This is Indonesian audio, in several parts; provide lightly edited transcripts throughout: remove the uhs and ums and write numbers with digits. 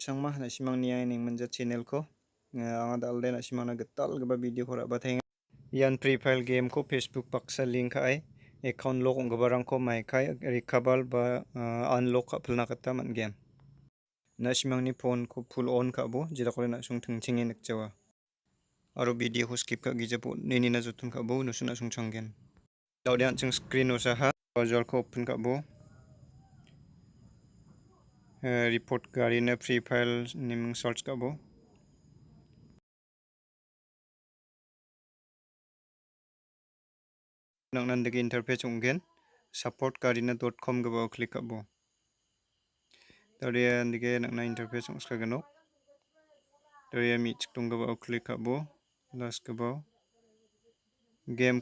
Sangma na simang niya NENGMINZA channel ko. Ang dalde na simang nagatal gaba video ko ra batay. Yan pre-file game ko Facebook paksa link ay account lock ang gabarang ko Maikai recover ba unlock ka pula kata man game. Na simang ni phone ko full on ka bo jira ko na sung thingching nak jawa. Aro video ko skip ka gija po nini na jutun ka bo nusuna sung changgen. Dalde ang screen usaha browser ko open ka bo. Report gari na free file nimang search ka bo. Nang nandagi interface ungen supportgarina.com gabaw klik kabo. Dari ndige nang na interface ung skagano. Dari mi chiktung gabaw klik kabo. Last gabaw game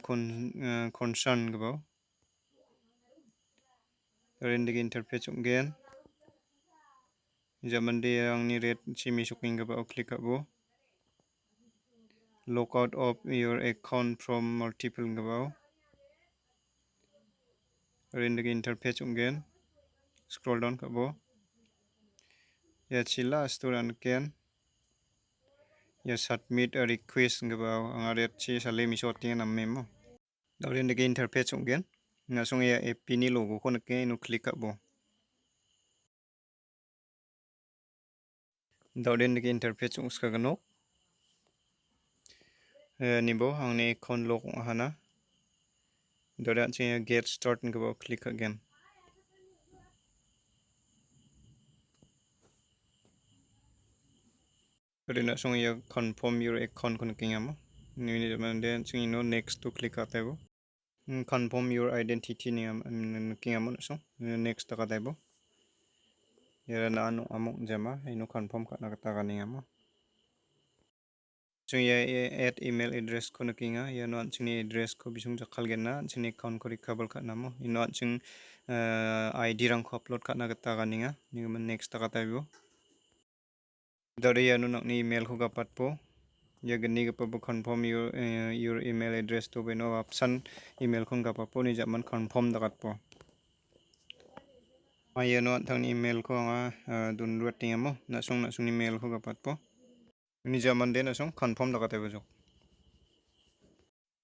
concern gabaw. Dari ndige interface ungen. Zaman dia ang ni red chimi suking gabaw klik kabo. Lockout of your account from multiple gabaw. Dari ndige interface ungen. Scroll down kabo. Ya chila asturan ken. Ya submit a request gabaw ang aret chi sale mi shorting na memo. Dari ndige interface ungen. Ngasong ya app ni logo ko nake no click kabo. Dari ndige interface ung skagano. Nibo ang ni account lock hana. Dari ang chi get start gabaw click again. Dari nasong ya confirm your account ko nake ngamo. Ni zaman den chi no next to click atabo. Confirm your identity ni nake ngamo nasong next ta katabo. Ya na anu amok jama ino confirm ka nakata kaningamo. So ya add email address ko nakinga ya no anchini address ko bisung jakal gena anchini account ko recover ka namo ino anching ID rang ko upload ka nakata kaninga ni next ta katayo. Dari ya no ni email ko kapat po ya gani ka po confirm your email address to beno option email ko kapat po ni jaman confirm dakat po. Ayo no tang email ko nga dunruat tingamo nasong email ko kapat po. Ini zaman den asong confirm dakat tayo jok.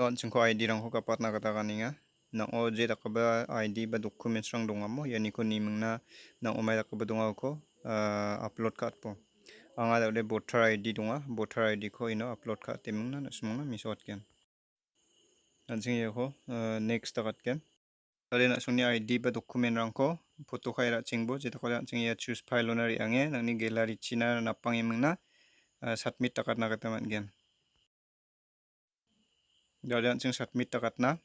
Launching ko ID rang ko kapat na kata kaninga. Nang OJ takaba ID ba documents rang dongamo yani ko nimang na nang umay takaba dongaw ko upload ka po. Ang ada udah voter ID donga voter ID ko ino upload ka timang na nasmong na misot ken. Launching ya ko next takat ken. Tadi nasong ni ID ba document rang ko foto kay ra chingbo jeta ko launching ya choose file onari ange nang ni gallery china napang imang na submit takat na kataman gen. Dari anjing submit takat na.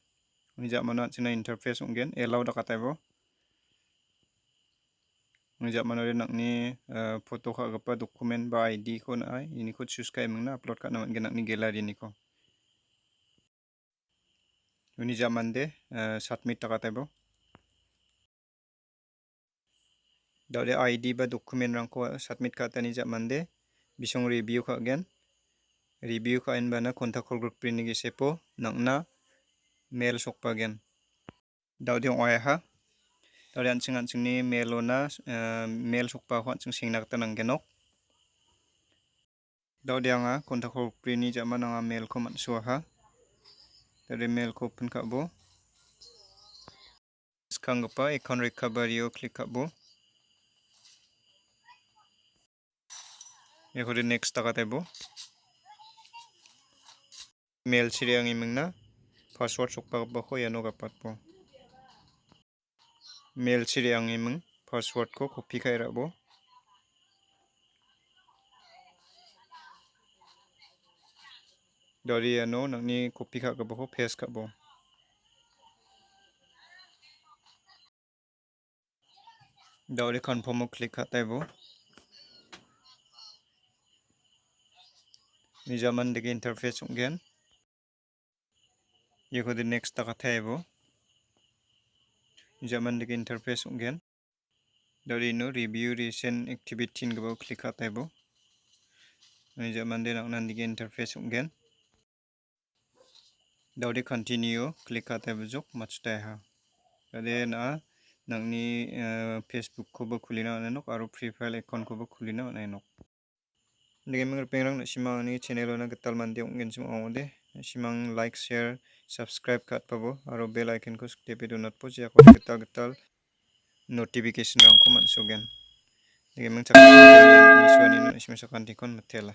Ini zaman anjing na interface ungen allow takat tayo. Ini zaman rin nak ni foto ka apa dokumen ba ID ko na ay ini ko choose kay mong na upload ka naman genak ni gallery ni ko. Ini zaman de submit takat tayo. Dari ID ba dokumen rang ko submit ka tani zaman de bisong review ka again. Review ka in ba na contact group pin ni gisepo nang na mail sok pa again. Daw di oya ha. Dari anjing ni mail na mail sok pa ko anjing sing nakta nang genok. Daw di nga contact group pin ni zaman nga mail ko matsuha ha. Dari mail ko open ka bo. Sekarang apa account recovery yo klik ka bo. Ya ko di next takat tayo bo. Mail siri ang iming na password sok pa ko yan o kapat po. Mail siri ang iming password ko copy kay ra bo. Dari ano nang ni copy ka bo ko paste ka bo. Dari confirm mo klik ka tayo bo. Ni zaman digi interface ungen. Ya ko di next takat tayo bo. Ni zaman digi interface ungen. Dari no review recent activity nga bo klik ka tayo bo. Ni zaman din ang nandigi interface ungen. Dari continue klik ka tayo bo jok match tayo ha. Jadi na nangni Facebook kobo khulina manai nok aro Free Fire account kobo khulina manai nok. Gaming pengrang simang ni channel na getal mande onggen sim ongode simang like share subscribe kat pabo aro bell icon ko tepe donat po ja ko getal getal notification rang ko man sugen. Gaming chakkan ni suani no isme sakan dikon matela.